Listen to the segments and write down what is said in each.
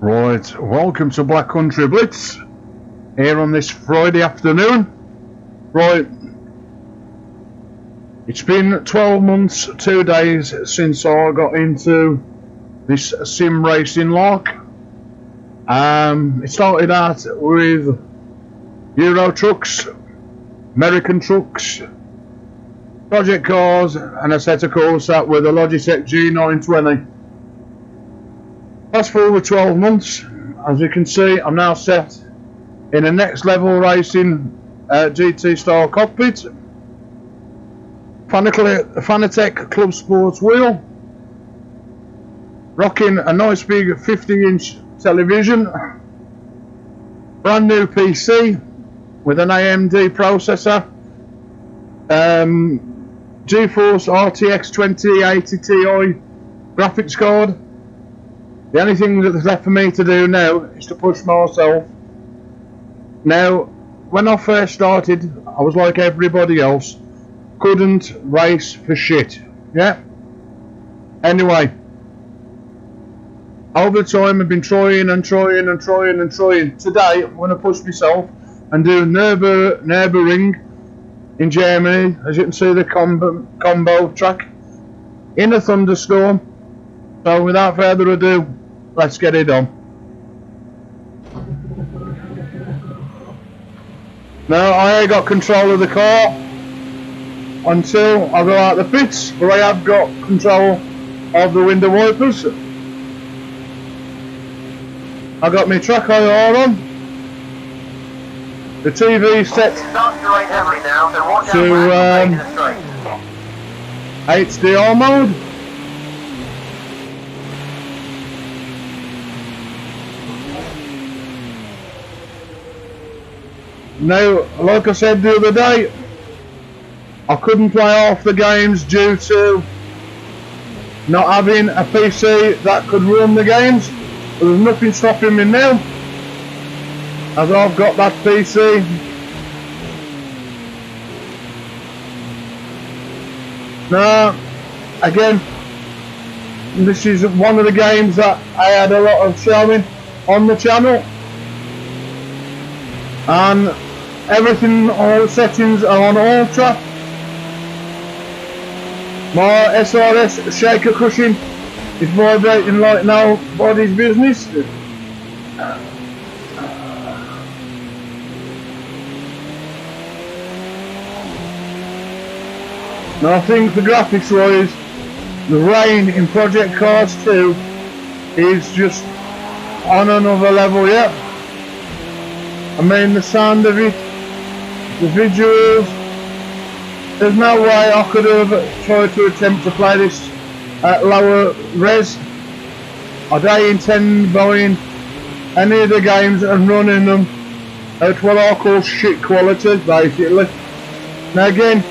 Right, welcome to Black Country Blitz here on this Friday afternoon. Right, it's been 12 months, 2 days since I got into this sim racing lark. It started out with Euro trucks, American trucks, project cars, and a set of cars that with a Logitech G920. Fast forward 12 months, as you can see, I'm now set in a next level racing GT style cockpit. Fanatec Club Sports wheel, rocking a nice big 50-inch television, brand new PC with an AMD processor, GeForce RTX 2080 Ti graphics card. The only thing that's left for me to do now is to push myself. Now, when I first started, I was like everybody else, couldn't race for shit. Yeah. Anyway, over time I've been trying. Today I'm going to push myself and do Nürburgring in Germany. As you can see, the combo track in a thunderstorm. So without further ado, let's get it on. Now I ain't got control of the car until I go out the pits, but I have got control of the window wipers. I got my TrackIR on. The TV set to HDR mode. Now, like I said the other day, I couldn't play half the games due to not having a PC that could run the games. There's nothing stopping me now, as I've got that PC. Now, again, this is one of the games that I had a lot of showing on the channel, and everything, all the settings are on ultra. My SRS shaker cushion is vibrating like nobody's business. Now I think the graphics wise, the rain in Project Cars 2 is just on another level. Yeah, I mean, the sound of it, the visuals, there's no way I could have tried to attempt to play this at lower res. I don't intend buying any of the games and running them at what I call shit quality, basically. Now again,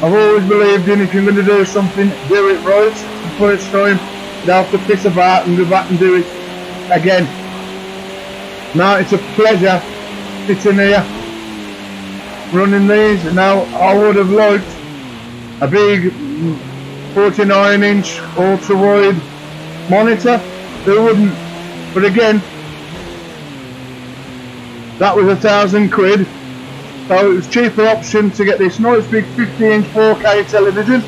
I've always believed in, if you're going to do something, do it right the first time. You don't have to piss about and go back and do it again. Now it's a pleasure sitting here running these. Now I would have liked a big 49-inch ultra-wide monitor. Who wouldn't? But again, that was £1,000, so it was a cheaper option to get this nice big 50-inch 4K television.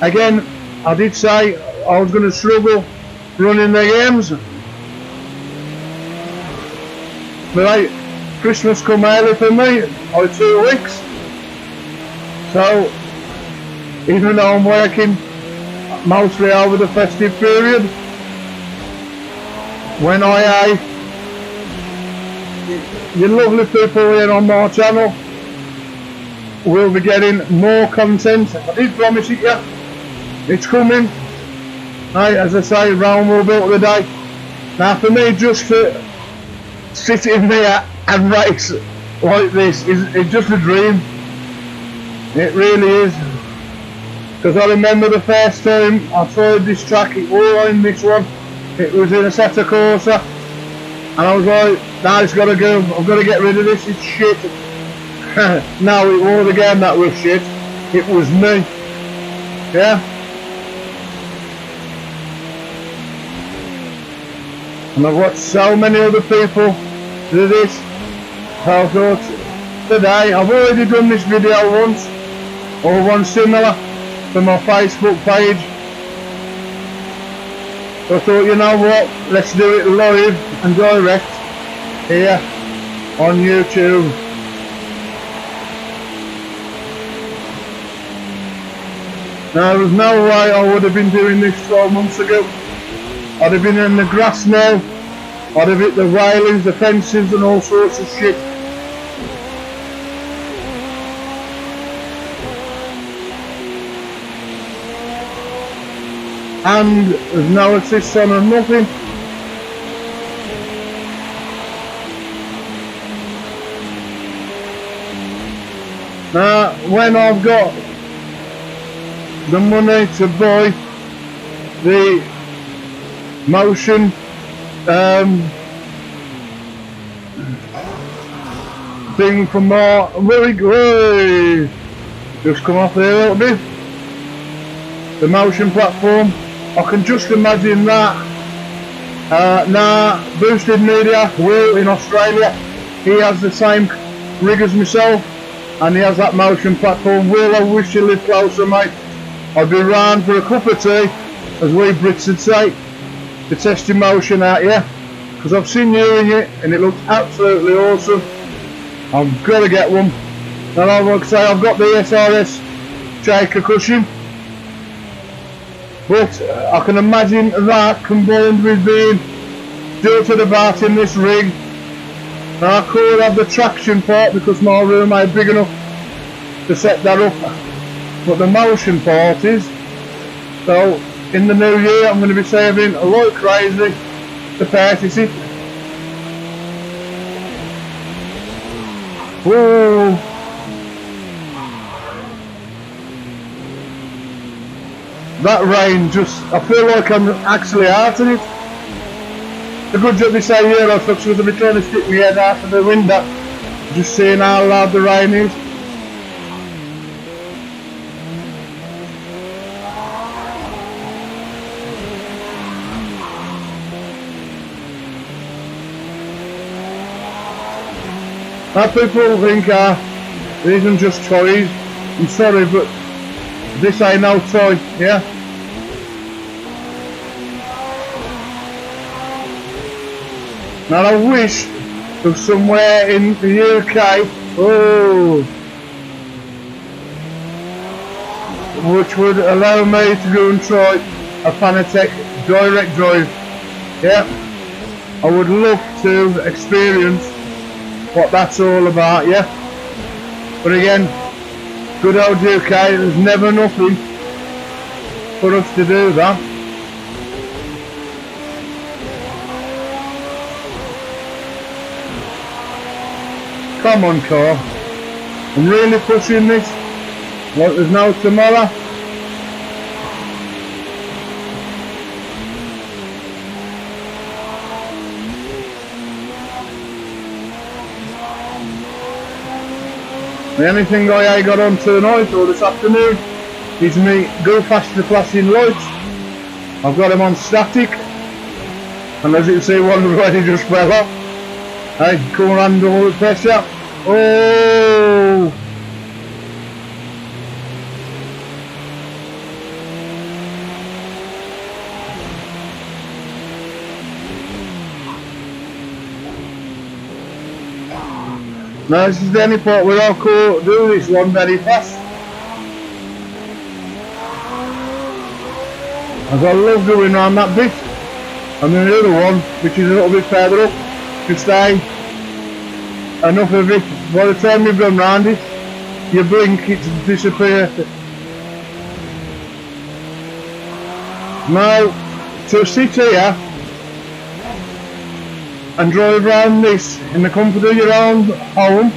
Again, I did say I was going to struggle running the games, but hey, Christmas come early for me, like 2 weeks. So even though I'm working mostly over the festive period, when you lovely people here on my channel will be getting more content. I did promise it, yeah, it's coming. Hey, as I say, Rome will build today. Now for me, just to sit in there and race like this is just a dream. It really is. Because I remember the first time I tried this track, it was in this one. It was in a set of Corsa, and I was like, nah, it's got to go. I've got to get rid of this. It's shit. No, it wasn't the game that was shit. It was me. Yeah. and I've watched so many other people do this. I thought today, I've already done this video once, or one similar, for my Facebook page. So I thought, you know what, let's do it live and direct here on YouTube. Now there's no way I would have been doing this 12 months ago. I'd have been in the grass now, I'd have hit the railings, the fences and all sorts of shit. And there's no assist on or nothing. Now when I've got the money to buy the motion thing from my really just come off there a little bit, the motion platform, I can just imagine that. Now Boosted Media, Will in Australia, he has the same rig as myself and he has that motion platform. Will, I wish you lived closer, mate. I'd be round for a cup of tea, as we Brits would say, to test your motion out, yeah? Because I've seen you in it and it looks absolutely awesome. I've got to get one. And I will say I've got the SRS shaker cushion, but I can imagine that combined with being jilted about in this rig. And I could have the traction part because my room ain't big enough to set that up. But the motion part is. So in the new year I'm going to be saving like crazy to purchase it. Whoa. That rain just, I feel like I'm actually out of it. The good job this year I took, because I've been trying to stick my head out of the window, just seeing how loud the rain is. Now people think these are just toys. I'm sorry, but this ain't no toy, yeah? Now I wish there was somewhere in the UK, which would allow me to go and try a Fanatec direct drive, yeah? I would love to experience what that's all about, yeah? But again, good old UK, there's never nothing for us to do that. Come on car, I'm really pushing this like there's no tomorrow. The only thing I got on tonight or this afternoon is me go faster flashing lights. I've got them on static, and as you can see one already just fell off. Hey, come under all the pressure. Oh! Now this is the only part where I could do this one very fast. As I love going around that bit. And then the other one, which is a little bit further up, to stay enough of it. By the time you've gone round it, you blink, it disappears. Now, to sit here and drive around this in the comfort of your own home,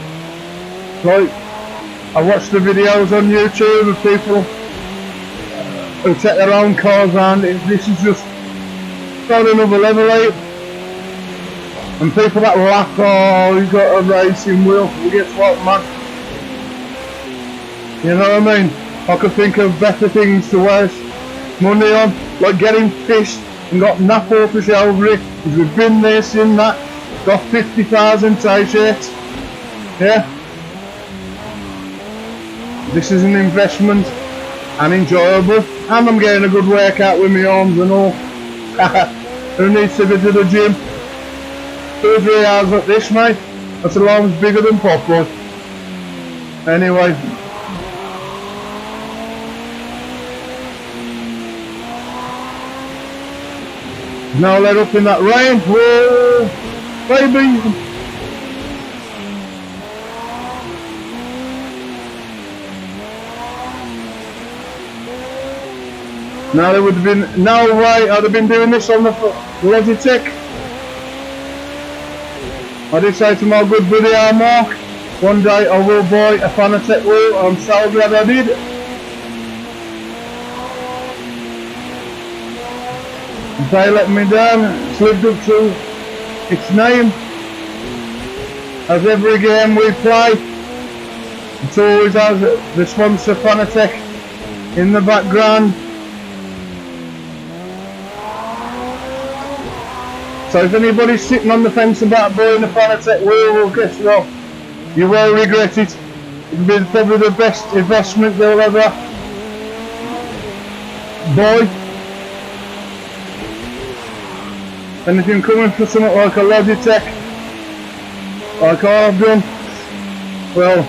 like I watch the videos on YouTube of people who take their own cars around, this is just on another level, eh? And people that laugh, oh, he's got a racing wheel, well, guess what, man? You know what I mean? I could think of better things to waste money on, like getting pissed and got Napo to show over it. We've been there, seen that, got 50,000 t-shirts. Yeah. This is an investment and enjoyable, and I'm getting a good workout with my arms and all. Who needs to go to the gym? 2 or 3 hours like this, mate. That's alarm's bigger than popcorn. Anyway. Now let up in that rain. Whoa, baby. Now there would have been no way I'd have been doing this on the Logitech. I did say to my good buddy Mark, one day I will buy a Fanatec wheel. I'm so glad I did. They let me down. It's lived up to its name. As every game we play, it always has the sponsor Fanatec in the background. So if anybody's sitting on the fence about buying a Fanatec wheel, well, guess what? You will regret it. It'll be probably the best investment they'll ever buy. And if you're coming for something like a Logitech, like I've done, well,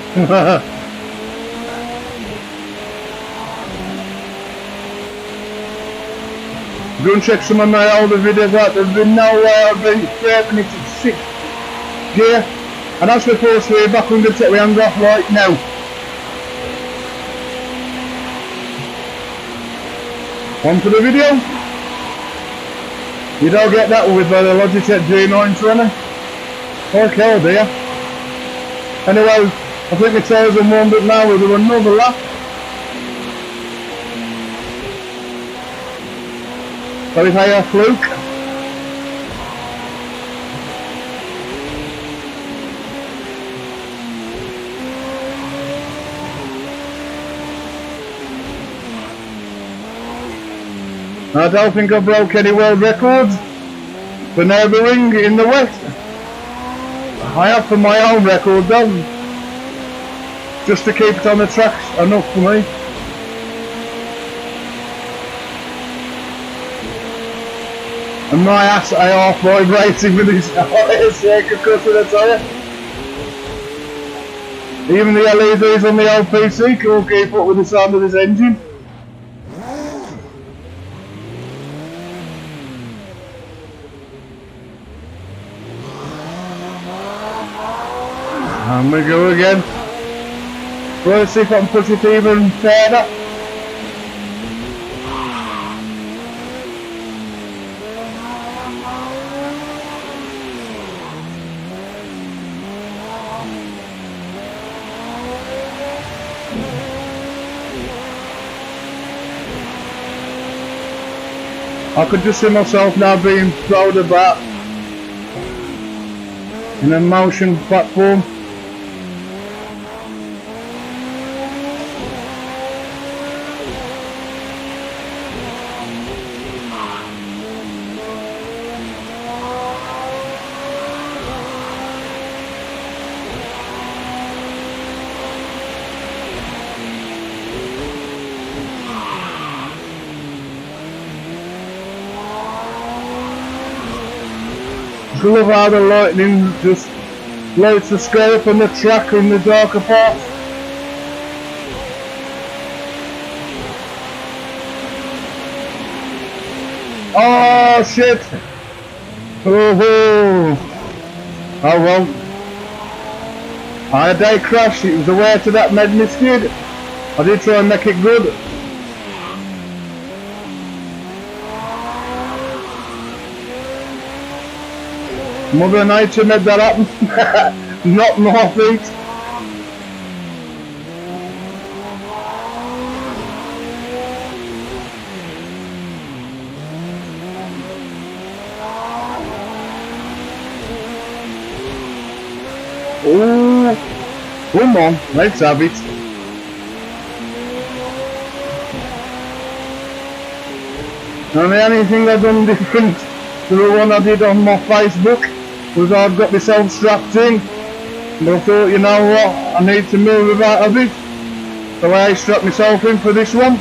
go and check some of my older videos out. There's been no way I've been scraping it at 6th gear. And that's before we're back, I'm going to take my hands off right now. On to the video. You don't get that with the Logitech G920. Okay, oh dear. Anyway, I think my tails are warmed up now. We'll do another lap. So if I have a fluke. I don't think I broke any world records for Nürburgring in the West. I have for my own record though, just to keep it on the tracks, enough for me. And my ass I half vibrating with this circuit cutter, I tell you. Even the LEDs on the old PC can't keep up with the sound of this engine. And we go again. Well, let's see if I can push it even further. I could just see myself now being proud of that in a motion platform. I love how the lightning just lights the sky up on the track in the darker parts. Oh shit! Oh well. I had a crash, it was the way to that made me skid. I did try and make it good. Mother Nature made that happen, not my feet. Oh, come on, let's have it. And the only thing I've done different to the one I did on my Facebook was I've got myself strapped in. But I thought, you know what, I need to move about a bit. So I strapped myself in for this one.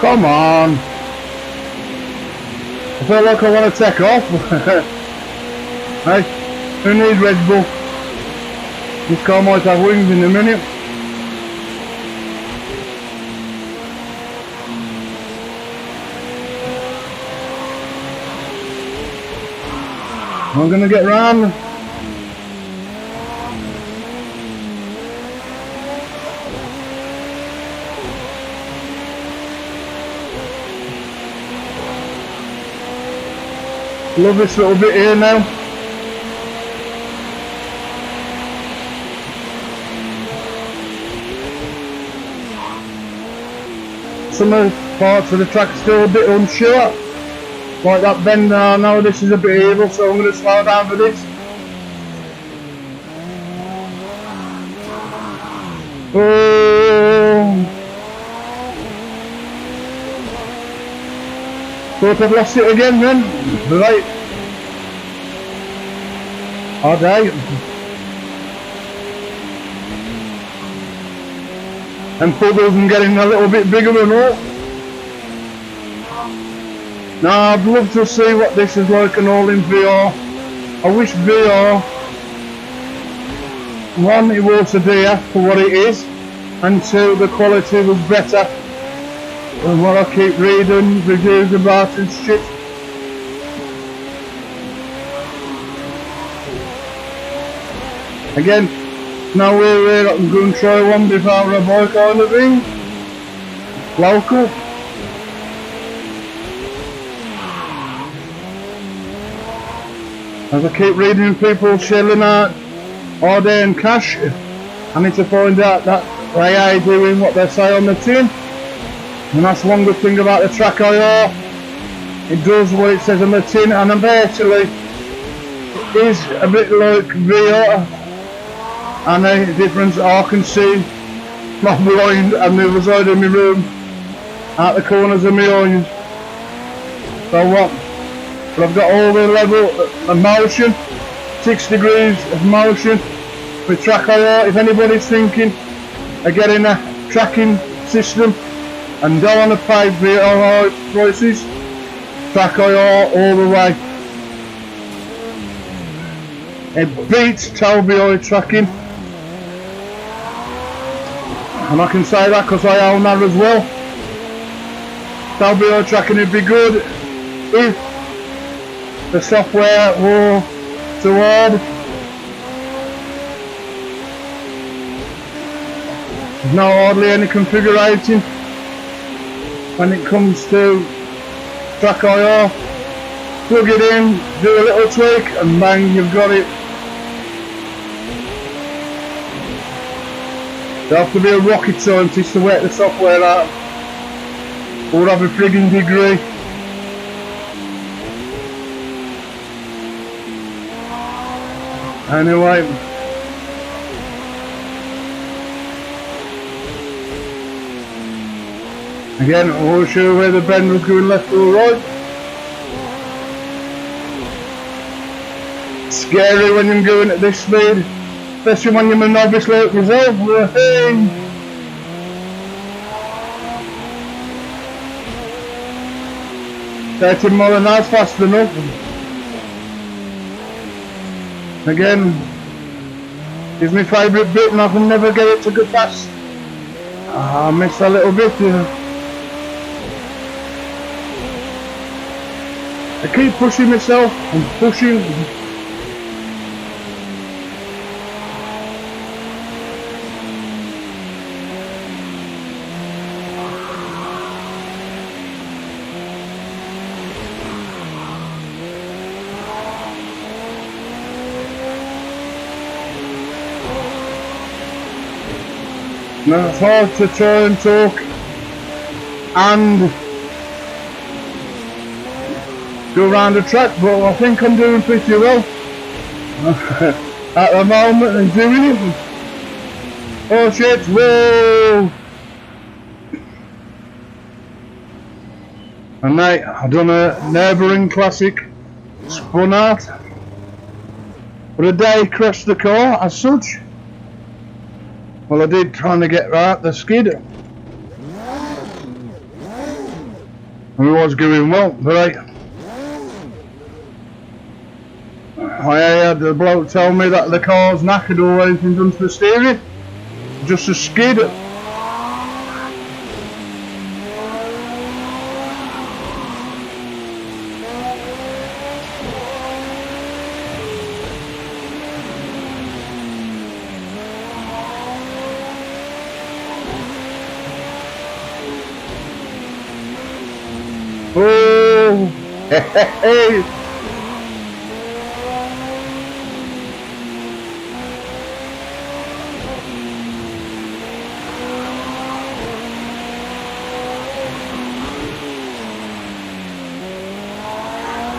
Come on! I feel like I want to take off. Hey, who needs Red Bull? This car might have wings in a minute. I'm gonna get round. Love this little bit here now. Some of the parts of the track are still a bit unsure. Like that bend there, I know this is a bit evil, so I'm going to slow down for this. Oh. Thought I've lost it again then. Right. Alright. And puddles and getting a little bit bigger and all. Now I'd love to see what this is like and all in VR. I wish VR, one, it was a dear for what it is, and two, the quality was better than what I keep reading reviews about and shit. Again, now we're here, I can go and try one before I bike on the ring. Local. As I keep reading people shelling out all day in cash, I need to find out that they are doing what they say on the tin. And that's one good thing about the TrackIR. It does what it says on the tin, and eventually it is a bit like VR. And the difference I can see my blind and the other side of my room out the corners of my eyes. So what? But I've got all the level of motion, 6 degrees of motion with TrackIR. If anybody's thinking of getting a tracking system and don't want to pay VR prices, TrackIR all the way. It beats TrackIR tracking. And I can say that because I own that as well. TrackIR tracking would be good if the software were too hard. There's no hardly any configuration when it comes to TrackIR. Plug it in, do a little tweak, and bang, you've got it. You have to be a rocket scientist to work the software out, or have a frigging degree. Anyway, again, I wasn't sure where the bend was going, left or right. Scary when you're going at this speed, especially when you're a novice like myself. 30 miles an hour fast enough. Again, is my favourite bit and I can never get it to go fast. I missed a little bit, you know. I keep pushing myself and pushing. And I thought to try and talk and go around the track, but I think I'm doing pretty well at the moment and doing it. Oh shit, whoa! And mate, I've done a Nürburgring classic, spun out, but a day crashed the car as such. Well, I did trying to get right the skid, and we was going well, but I had the bloke tell me that the car's knackered all the way from done to the steering, just a skid. Oh, hey.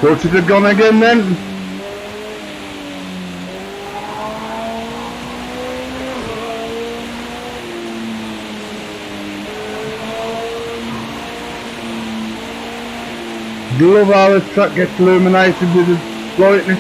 Thought it had gone again then. Love how the track gets illuminated with the brightness.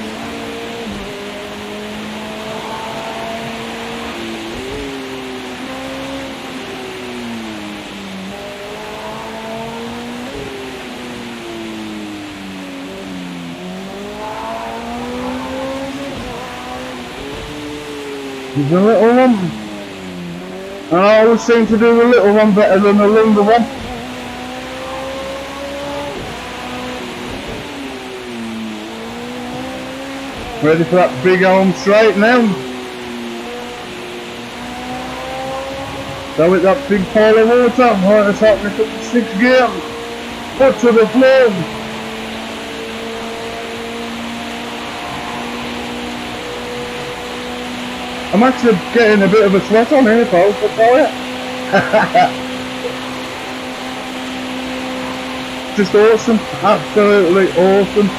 There's a little one, and I always seem to do the little one better than the longer one. Ready for that big home straight now. So with that big pile of water, right at the top, lift up the 6th gear, foot to the floor. I'm actually getting a bit of a sweat on here, folks, I tell you. Just awesome, absolutely awesome.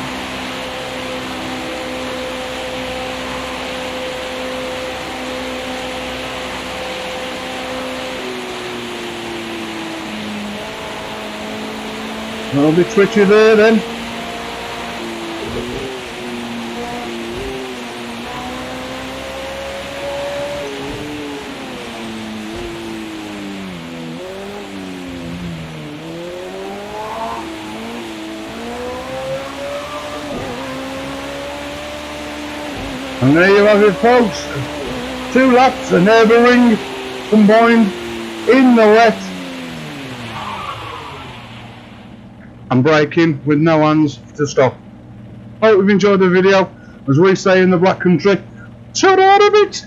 I'll be twitchy there then. And there you have it, folks. 2 laps of Nürburgring combined in the wet. And braking with no hands to stop. Hope you've enjoyed the video. As we say in the Black Country, ta-da a bit!